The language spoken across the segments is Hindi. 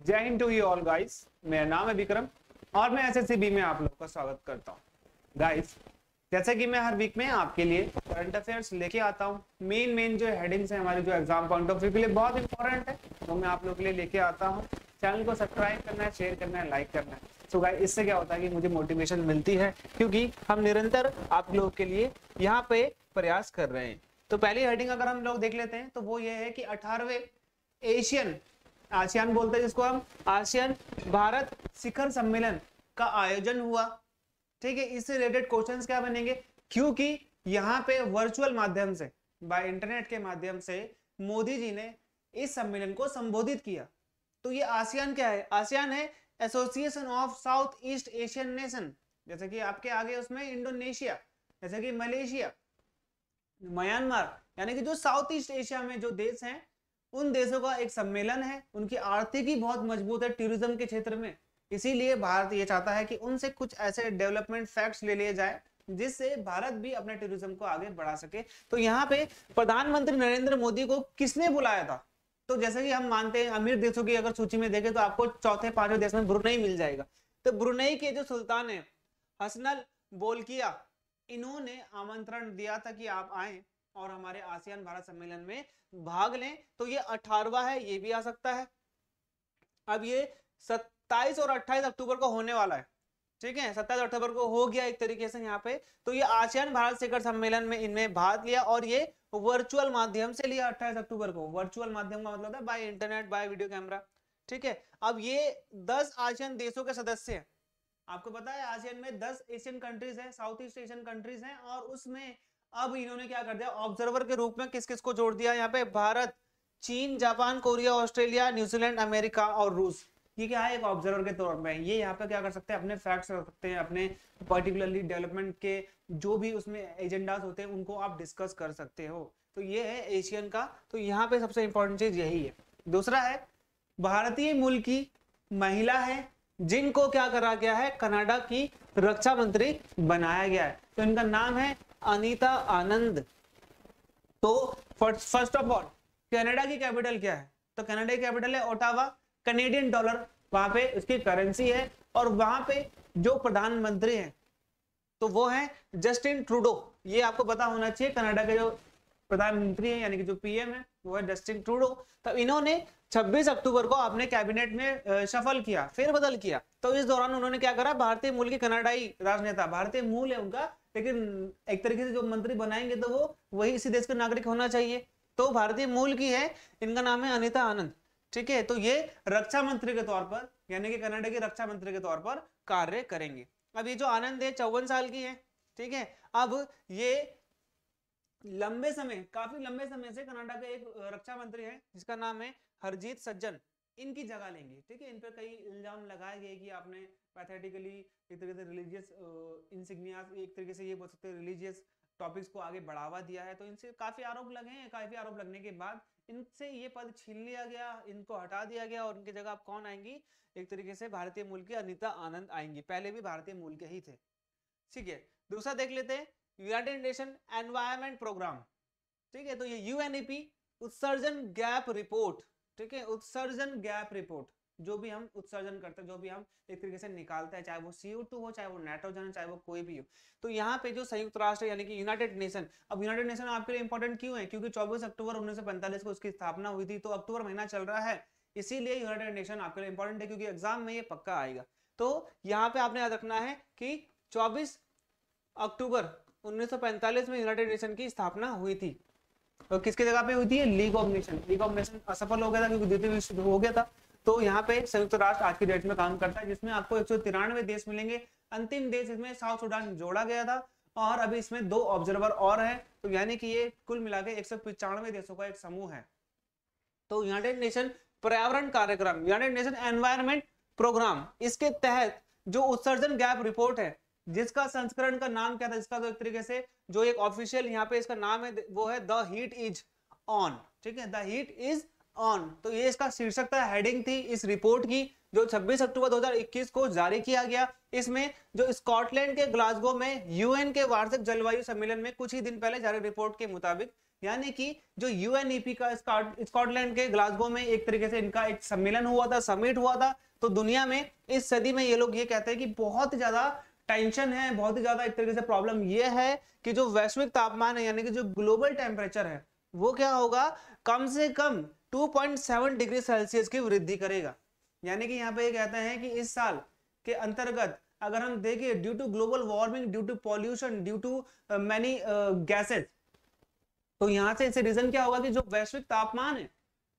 जय हिंद टू यू ऑल गाइस। मेरा नाम है विक्रम और मैं एसएससी में आप लोग का स्वागत करता हूँ। गाइस, जैसे कि मैं हर वीक में आपके लिए करंट अफेयर्स लेके आता हूँ। मेन जो हेडिंग्स है हमारे जो एग्जाम पॉइंट ऑफ व्यू के लिए बहुत इंपॉर्टेंट है, तो मैं आप लोग के लिए लेके आता हूँ। चैनल को सब्सक्राइब करना है, शेयर करना है, लाइक करना है। सो गाइस, इससे क्या होता है कि मुझे मोटिवेशन मिलती है, क्योंकि हम निरंतर आप लोग के लिए यहाँ पे प्रयास कर रहे हैं। तो पहली हेडिंग अगर हम लोग देख लेते हैं तो वो ये है कि 18वें आसियान बोलते हैं जिसको हम, आसियान भारत शिखर सम्मेलन का आयोजन हुआ। ठीक है, इससे रिलेटेड क्वेश्चंस क्या बनेंगे, क्योंकि यहाँ पे वर्चुअल माध्यम से, बाय इंटरनेट के माध्यम से मोदी जी ने इस सम्मेलन को संबोधित किया। तो ये आसियान क्या है? आसियान है association of south east Asian nation. जैसे कि आपके आगे उसमें इंडोनेशिया, जैसे कि मलेशिया, म्यांमार, यानी कि जो साउथ ईस्ट एशिया में जो देश हैं उन देशों का एक सम्मेलन है। उनकी आर्थिकी बहुत मजबूत है टूरिज्म के क्षेत्र में, इसीलिए भारत ये चाहता है कि उनसे कुछ ऐसे डेवलपमेंट फैक्ट्स ले लिए जाए जिससे भारत भी अपने टूरिज्म को आगे बढ़ा सके। तो यहाँ पे प्रधानमंत्री नरेंद्र मोदी को किसने बुलाया था? तो जैसे कि हम मानते हैं अमीर देशों की अगर सूची में देखें तो आपको चौथे पांचवें देश में ब्रुनेई मिल जाएगा। तो ब्रुनेई के जो सुल्तान है हसनल बोलकिया, इन्होंने आमंत्रण दिया था कि आप आए और हमारे आसियान भारत सम्मेलन में भाग लें। तो ये 18वां है, ये भी आ सकता है। अब ये 27 और 28 अक्टूबर को होने वाला है। ठीक है, 27 अक्टूबर को हो गया एक तरीके से यहाँ पे। तो ये आसियान भारत शिखर सम्मेलन में इनमें भाग लिया और ये वर्चुअल माध्यम से लिया 28 अक्टूबर को। वर्चुअल माध्यम का मतलब है by internet, by video camera. ठीक है, अब ये 10 आसियान देशों के सदस्य हैं। आपको पता है आसियान में 10 एशियन कंट्रीज है, साउथ ईस्ट एशियन कंट्रीज हैं, और उसमें अब इन्होंने क्या कर दिया, ऑब्जर्वर के रूप में किस किस को जोड़ दिया यहाँ पे? भारत, चीन, Japan, Korea, Australia, New Zealand, America और रूस। ये क्या है? एक ऑब्जर्वर के तौर पे ये यहाँ पे क्या कर सकते हैं, अपने फैक्ट्स रख सकते हैं, अपने पर्टिकुलरली डेवलपमेंट के जो भी उसमें एजेंडास होते हैं उनको आप डिस्कस कर सकते हो। तो ये है एशियन का। तो यहाँ पे सबसे इंपॉर्टेंट चीज यही है। दूसरा है भारतीय मूल की महिला है जिनको क्या करा गया है, कनाडा की रक्षा मंत्री बनाया गया है। तो इनका नाम है अनीता आनंद। तो फर्स्ट ऑफ ऑल कनाडा की कैपिटल क्या है? तो कनाडा की कैपिटल है ओटावा। कनेडियन डॉलर वहां पे उसकी करेंसी है, और वहां पे जो प्रधानमंत्री हैं तो वो है जस्टिन ट्रूडो। ये आपको पता होना चाहिए, कनाडा के जो प्रधानमंत्री है यानी कि जो पीएम है वो है जस्टिन ट्रूडो। तो इन्होंने 26 अक्टूबर को अपने कैबिनेट में शफल किया, फेरबदल किया। तो इस दौरान उन्होंने क्या करा, भारतीय मूल की कनाडाई राजनेता, भारतीय मूल है उनका, लेकिन एक तरीके से जो मंत्री बनाएंगे तो वो वही इसी देश के नागरिक होना चाहिए। तो भारतीय मूल की है, इनका नाम है अनीता आनंद। ठीक है, तो ये रक्षा मंत्री के तौर पर यानी कि कनाडा की रक्षा मंत्री के तौर पर कार्य करेंगे। अब ये जो आनंद है 54 साल की है। ठीक है, अब ये काफी लंबे समय से कनाडा के एक रक्षा मंत्री है जिसका नाम है हरजीत सज्जन, इनकी जगह लेंगे। ठीक है, इन पर कई इल्जाम लगाए गए कि आपने पैथेटिकली एक तरीके से रिलीजियस इंसिग्निया, एक तरीके से ये बोल सकते हैं रिलीजियस टॉपिक्स को आगे बढ़ावा दिया है। तो इनसे काफी आरोप लगे हैं। काफी आरोप लगने के बाद इनसे ये पद छीन लिया गया, इनको हटा दिया गया, और उनकी जगह अब कौन आएंगी? एक तरीके से भारतीय मूल की अनीता आनंद आएंगी। पहले भी भारतीय मूल के ही थे। ठीक है, दूसरा देख लेते हैं यूनाइटेड नेशन एनवायरमेंट प्रोग्राम। ठीक है, तो ये यूएनईपी उत्सर्जन गैप रिपोर्ट। ठीक है, उत्सर्जन गैप रिपोर्ट, जो भी हम उत्सर्जन करते हैं, जो भी हम एक तरीके से निकालते हैं, चाहे वो CO2 हो, चाहे वो नाइट्रोजन हो, चाहे वो कोई भी हो। तो यहाँ पे जो संयुक्त राष्ट्र यानी कि यूनाइटेड नेशन, अब यूनाइटेड नेशन आपके लिए इंपॉर्टेंट क्यों है? क्योंकि 24 अक्टूबर 1945 को उसकी स्थापना हुई थी। तो अक्टूबर महीना चल रहा है, इसीलिए यूनाइटेड नेशन आपके लिए इंपॉर्टेंट है, क्योंकि एग्जाम में ये पक्का आएगा। तो यहाँ पे आपने याद रखना है कि 24 अक्टूबर 1945 में यूनाइटेड नेशन की स्थापना हुई थी। तो किसकी जगह पे हुई थी? League of nation. League of nation असफल हो गया था क्योंकि द्वितीय विश्व युद्ध हो गया था। तो यहाँ पे संयुक्त राष्ट्र आज की डेट में काम करता है, जिसमें आपको 193 देश मिलेंगे। अंतिम देश इसमें साउथ सूडान जोड़ा गया था, और अभी इसमें 2 ऑब्जर्वर और है। तो यानी कि ये कुल मिला के 195 देशों का एक समूह है। तो यूनाइटेड नेशन पर्यावरण कार्यक्रम, यूनाइटेड नेशन एनवायरमेंट प्रोग्राम, इसके तहत जो उत्सर्जन गैप रिपोर्ट है, जिसका संस्करण का नाम क्या था, इसका तो एक तरीके से जो एक ऑफिशियल यहाँ पे इसका नाम है वो है द हीट इज ऑन। ठीक है, द हीट इज ऑन। तो ये इसका शीर्षक था, हेडिंग थी इस रिपोर्ट की, जो 26 अक्टूबर 2021 को जारी किया गया। इसमें जो स्कॉटलैंड के ग्लासगो में यूएन के वार्षिक जलवायु सम्मेलन में कुछ ही दिन पहले जारी रिपोर्ट के मुताबिक यानी कि जो यूएनईपी का स्कॉटलैंड के ग्लासगो में एक तरीके से इनका एक सम्मेलन हुआ था, समिट हुआ था। तो दुनिया में इस सदी में ये लोग ये कहते हैं कि बहुत ज्यादा टेंशन है, बहुत ही ज्यादा एक तरीके से प्रॉब्लम ये है कि जो वैश्विक तापमान है यानी कि जो ग्लोबल टेम्परेचर है वो क्या होगा, कम से कम 2.7 डिग्री सेल्सियस की वृद्धि करेगा। यानी कि यहाँ पे ये कहते हैं कि इस साल के अंतर्गत अगर हम देखें due to global warming, due to pollution, due to many gases, तो यहाँ से इसे रीजन क्या होगा कि जो वैश्विक तापमान है,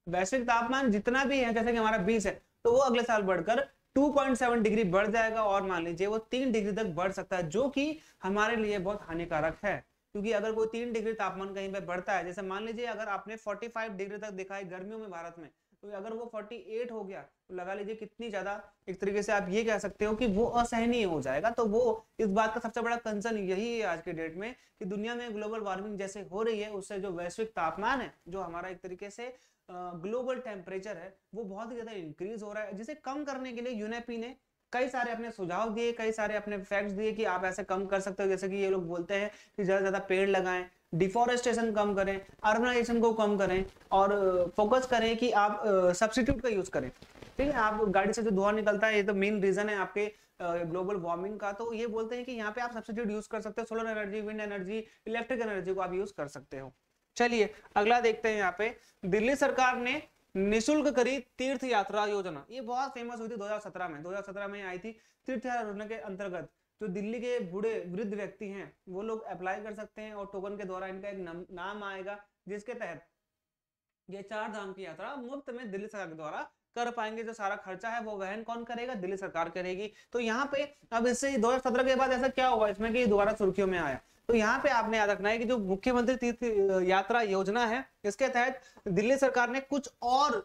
वैश्विक तापमान जितना भी है जैसे कि हमारा 20 है तो वो अगले साल बढ़कर 2.7 डिग्री बढ़ जाएगा और मान लीजिए वो 3 डिग्री तक बढ़ सकता है, जो कि हमारे लिए बहुत हानिकारक है। क्योंकि अगर कोई 3 डिग्री तापमान कहीं पे बढ़ता है, जैसे मान लीजिए अगर आपने 45 डिग्री तक देखा है गर्मियों में भारत में, तो अगर वो 48 हो गया तो लगा लीजिए कितनी ज्यादा एक तरीके से आप ये कह सकते हो कि वो असहनीय हो जाएगा। तो वो इस बात का सबसे बड़ा कंसर्न यही है आज के डेट में कि दुनिया में ग्लोबल वार्मिंग जैसे हो रही है उससे जो वैश्विक तापमान है, जो हमारा एक तरीके से ग्लोबल टेम्परेचर है वो बहुत ही ज्यादा इंक्रीज हो रहा है। जिसे कम करने के लिए यूनेपी ने कई सारे अपने सुझाव दिए, कई सारे अपने फैक्ट्स दिए कि आप ऐसे कम कर सकते हो। जैसे कि ये लोग बोलते हैं कि ज्यादा से ज्यादा पेड़ लगाएं, डिफोरेस्टेशन कम करें, अर्बनाइजेशन को कम करें और फोकस करें कि आप सब्स्टिट्यूट का यूज करें। ठीक है, आप गाड़ी से जो धुआं निकलता है ये तो मेन रीजन है आपके ग्लोबल वार्मिंग का। तो ये बोलते हैं कि यहाँ पे आप सब्स्टिट्यूट यूज कर सकते हो, solar energy, wind energy, electric energy को आप यूज कर सकते हो। चलिए अगला देखते हैं। यहाँ पे दिल्ली सरकार ने निशुल्क करी तीर्थ यात्रा योजना। ये बहुत फेमस हुई थी 2017 में, 2017 में आई थी। तीर्थ यात्रा योजना के अंतर्गत जो दिल्ली के बूढ़े वृद्ध व्यक्ति हैं वो लोग अप्लाई कर सकते हैं और टोकन के द्वारा इनका एक नाम आएगा, जिसके तहत ये 4 धाम की यात्रा मुफ्त में दिल्ली सरकार के द्वारा कर पाएंगे। जो सारा खर्चा है वो वहन कौन करेगा, दिल्ली सरकार करेगी। तो यहाँ पे अब इससे 2017 के बाद ऐसा क्या हुआ इसमें कि दोबारा सुर्खियों में आया। तो यहाँ पे आपने याद रखना है कि जो मुख्यमंत्री तीर्थ यात्रा योजना है इसके तहत दिल्ली सरकार ने कुछ और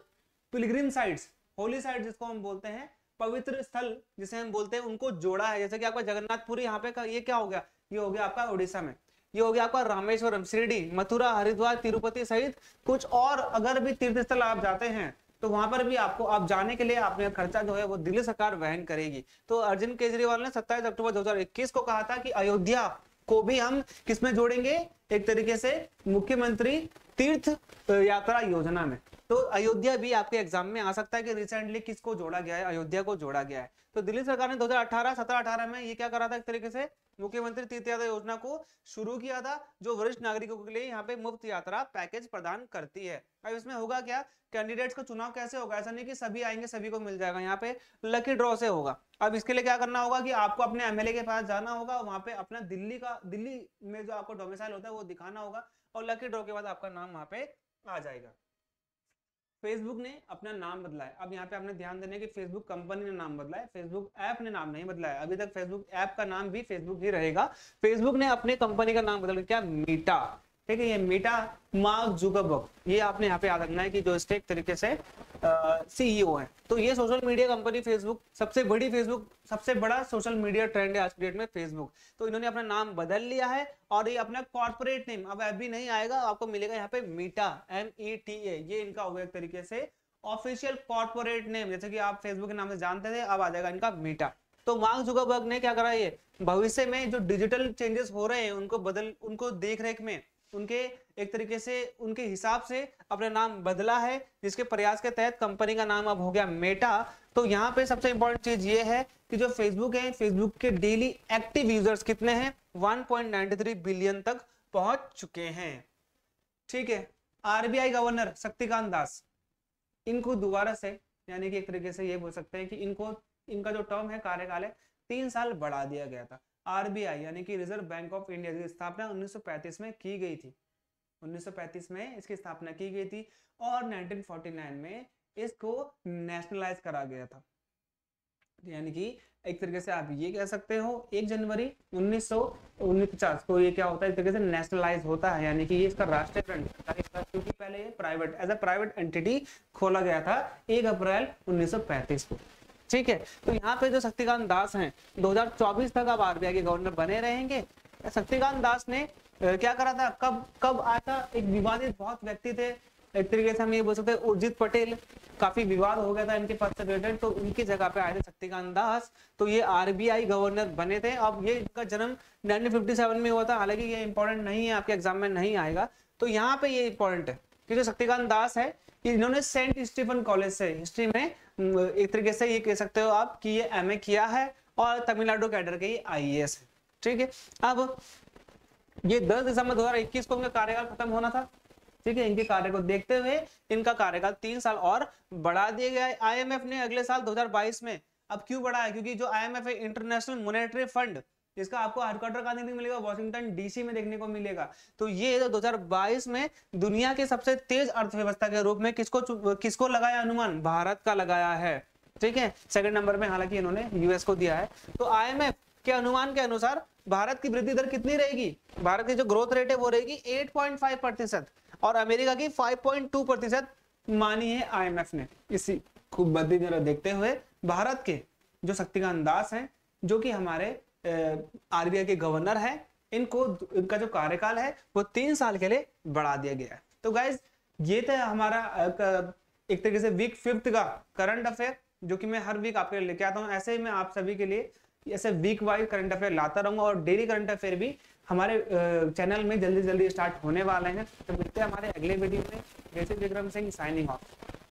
पिलग्रिम साइट्स, होली साइट जिसको हम बोलते हैं, पवित्र स्थल जिसे हम बोलते हैं, उनको जोड़ा है। जैसे कि आपका जगन्नाथपुरी यहाँ पे ये क्या हो गया, ये हो गया आपका उड़ीसा में, ये हो गया आपका रामेश्वरम, शिरडी, मथुरा, हरिद्वार, तिरुपति सहित कुछ और अगर भी तीर्थ स्थल आप जाते हैं तो वहां पर भी आपको आप जाने के लिए आपने खर्चा जो है वो दिल्ली सरकार वहन करेगी। तो अरविंद केजरीवाल ने 27 अक्टूबर 2021 को कहा था कि अयोध्या को भी हम किसमें जोड़ेंगे, एक तरीके से मुख्यमंत्री तीर्थ यात्रा योजना में। तो अयोध्या भी आपके एग्जाम में आ सकता है कि रिसेंटली किसको जोड़ा गया है, अयोध्या को जोड़ा गया है। तो दिल्ली सरकार ने 2017-18 में ये क्या करा था, एक तरीके से मुख्यमंत्री तीर्थ यात्रा योजना को शुरू किया था, जो वरिष्ठ नागरिकों के लिए यहाँ पे मुफ्त यात्रा पैकेज प्रदान करती है। अब इसमें होगा क्या, कैंडिडेट्स का चुनाव कैसे होगा, ऐसा नहीं कि सभी आएंगे सभी को मिल जाएगा, यहाँ पे लकी ड्रॉ से होगा। अब इसके लिए क्या करना होगा कि आपको अपने एमएलए के पास जाना होगा, वहां पे अपना दिल्ली में जो आपको डोमिसाइल होता है वो दिखाना होगा और लकी ड्रॉ के बाद आपका नाम वहां पे आ जाएगा। फेसबुक ने अपना नाम बदला है। अब यहाँ पे आपने ध्यान देने की फेसबुक कंपनी ने नाम बदला है, फेसबुक ऐप ने नाम नहीं बदला है। अभी तक फेसबुक ऐप का नाम भी फेसबुक ही रहेगा। फेसबुक ने अपने कंपनी का नाम बदल क्या, मीटा। ठीक है, ये मीटा मार्क जुकरबर्ग, ये आपने यहाँ पे याद रखना है कि जो इसके एक तरीके से सीईओ है। तो ये सोशल मीडिया कंपनी फेसबुक सबसे बड़ा सोशल मीडिया ट्रेंड है आज की डेट में फेसबुक। तो इन्होंने अपना नाम बदल लिया है और ये अपना कॉर्पोरेट नेम अब भी नहीं आएगा, आपको मिलेगा यहाँ पे मीटा, META। ये इनका होगा एक तरीके से ऑफिशियल कॉर्पोरेट नेम, जैसे कि आप फेसबुक के नाम से जानते थे, अब आ जाएगा इनका मीटा। तो मार्क जुकरबर्ग ने क्या करा, ये भविष्य में जो डिजिटल चेंजेस हो रहे हैं उनको देख रेख में उनके एक तरीके से उनके हिसाब से अपना नाम बदला है, जिसके प्रयास के तहत कंपनी का नाम अब हो गया मेटा। तो यहाँ पे सबसे इंपॉर्टेंट चीज ये है कि जो फेसबुक है, फेसबुक के डेली एक्टिव यूजर्स कितने हैं, 1.93 बिलियन तक पहुंच चुके हैं। ठीक है, आरबीआई गवर्नर शक्तिकांत दास, इनको दोबारा से यानी कि एक तरीके से ये बोल सकते हैं कि इनका जो टर्म है, कार्यकाल है, 3 साल बढ़ा दिया गया था। आरबीआई यानी कि रिजर्व बैंक ऑफ इंडिया की स्थापना 1935 में की गई थी, 1935 में इसकी स्थापना की गई थी और 1949 में इसको नेशनलाइज करा गया था। यानी कि एक तरीके से आप ये कह सकते हो 1 जनवरी 1949 को ये क्या होता है, एक तरीके से नेशनलाइज होता है, यानी कि ये इसका राष्ट्रीयकरण, क्योंकि पहले ये प्राइवेट एंटिटी खोला गया था 1 अप्रैल 1935 को। ठीक है, तो यहाँ पे जो शक्तिकांत दास हैं 2024 तक अब आरबीआई के गवर्नर बने रहेंगे। शक्तिकांत दास ने क्या करा था, कब आया था, एक विवादित बहुत व्यक्ति थे, एक तरीके से हम ये बोल सकते हैं उर्जित पटेल, काफी विवाद हो गया था इनके पद से रिलेटेड, तो उनकी जगह पे आए थे शक्तिकांत दास। तो ये आरबीआई गवर्नर बने थे। अब ये इनका जन्म 1957 में हुआ था, हालांकि ये इंपॉर्टेंट नहीं है, आपके एग्जाम में नहीं आएगा। तो तो यहाँ पे ये इंपॉर्टेंट है कि जो शक्तिकांत दास है इन्होंने सेंट स्टीफन कॉलेज से हिस्ट्री में एक तरीके से ये कह सकते हो आप कि ये एमए किया है और तमिलनाडु कैडर के ये आईएएस है। ठीक है, अब ये 10 दिसंबर 2021 को उनका कार्यकाल खत्म होना था। ठीक है, इनके कार्य को देखते हुए इनका कार्यकाल 3 साल और बढ़ा दिया गया है। आईएमएफ ने अगले साल 2022 में, अब क्यों बढ़ा है, क्योंकि जो आईएमएफ है इंटरनेशनल मॉनेटरी फंड, जिसका आपको हेडक्वार्टर कहां देखने को मिलेगा, वॉशिंगटन डीसी में देखने को मिलेगा। तो ये 2022 में दुनिया के सबसे तेज अर्थव्यवस्था के रूप में किसको लगाया अनुमान, भारत का लगाया है। ठीक है, सेकंड नंबर में हालांकि इन्होंने यूएस को दिया है। तो आईएमएफ के अनुमान के अनुसार भारत की वृद्धि दर कितनी रहेगी, भारत की जो ग्रोथ रेट है वो रहेगी 8.5% और अमेरिका की 5.2% मानी है आईएमएफ ने। इसी खूब बदी नजर देखते हुए भारत के जो शक्तिकांत दास हैं, जो कि हमारे आरबीआई के गवर्नर हैं, इनका जो कार्यकाल है वो 3 साल के लिए बढ़ा दिया गया है। तो गाइज ये था हमारा एक तरीके से वीक 5 का करंट अफेयर, जो कि मैं हर वीक आपके लिए लेके आता हूँ। ऐसे ही मैं आप सभी के लिए ऐसे वीक वाइज करंट अफेयर लाता रहूंगा और डेली करंट अफेयर भी हमारे चैनल में जल्दी जल्दी स्टार्ट होने वाले हैं। तो मिलते हैं हमारे अगले वीडियो में। जैसे विक्रम सिंह साइनिंग ऑफ।